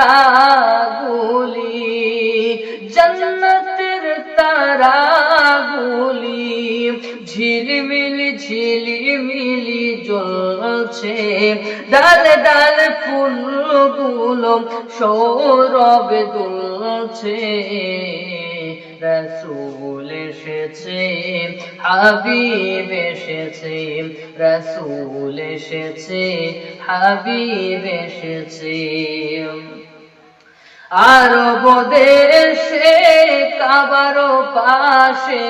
তারাগুলি, জান্নাতের তারাগুলি ঝিলিমিলি ঝিলিমিলি জ্বলছে, ডালে ডালে ফুলগুলো সৌরভে দুলছে। রাসূল এসেছে, হাবিব এসেছে, রাসূল এসেছে, হাবিব এসেছে। আরব দেশে কাবার পাশে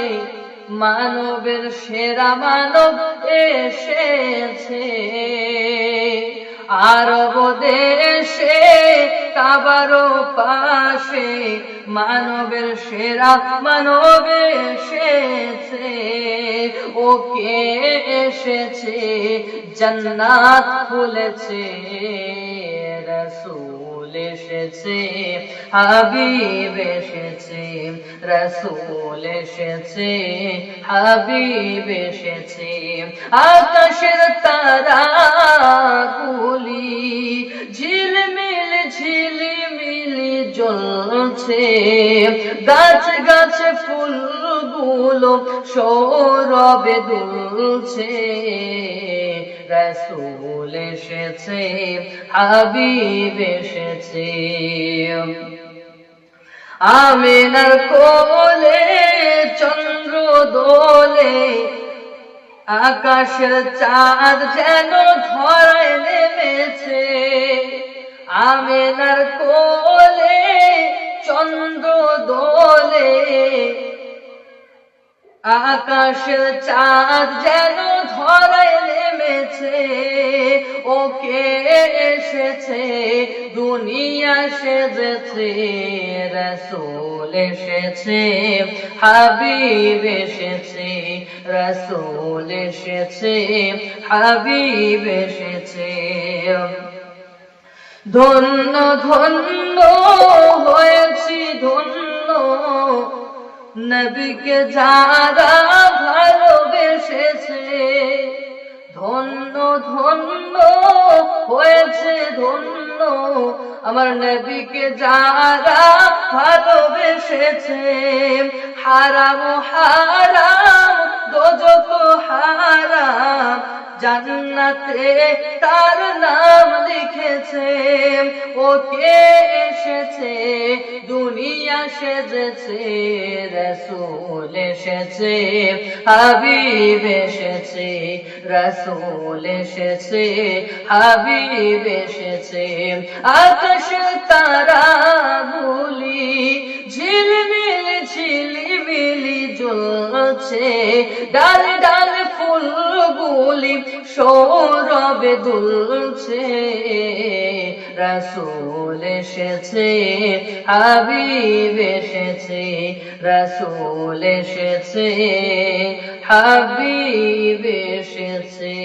মানবের সেরা মানব এসেছে। আরব দেশে কাবার পাশে মানবের সেরা মানব এসেছে। ওকে এসেছে, জান্নাত খুলেছে। রাসূল এসেছে, হাবিব এসেছে, রাসূল এসেছে, হাবিব এসেছে। আকাশের তারাগুলি ঝিলমিল ঝিলিমিলি জ্বলছে, গাছে গাছে ফুলগুলো সৌরভে দুলছে। রাসূল এসেছে, হাবিব এসেছে। আমিনার কোলে চন্দ্র দোলে, আকাশের চাঁদ যেন ধরায় নেমেছে। আমিনার কোলে চন্দ্র দোলে, আকাশের চাঁদ যেন ধরায় নেমেছে। ওকে এসেছে, দুনিয়া সেজেছে। রাসূল এসেছে, হাবিব এসেছে, রাসূল এসেছে, হাবিব এসেছে। ধন্য ধন্য হয়েছি ধন্য, নবীকে যারা ভালোবেসেছে। ধন্য ধন্য হয়েছে ধন্য, আমার নবীকে যারা ভালোবেসেছে। হারাম হারাম দোজখ হারাম, জান্নাতে তার নাম লিখেছে। ওকে এসেছে, দুনিয়া সেজেছে। রাসূল এসেছে, হাবিব এসেছে, রাসূল এসেছে, হাবিব এসেছে। আকাশের তারাগুলি ঝিলমিল ঝিলিমিলি জ্বলছে, ডালে ডালে ফুলগুলি সৌরভে দুলছে। রাসূল এসেছে, হাবিব এসেছে, রাসূল এসেছে, হাবিব এসেছে।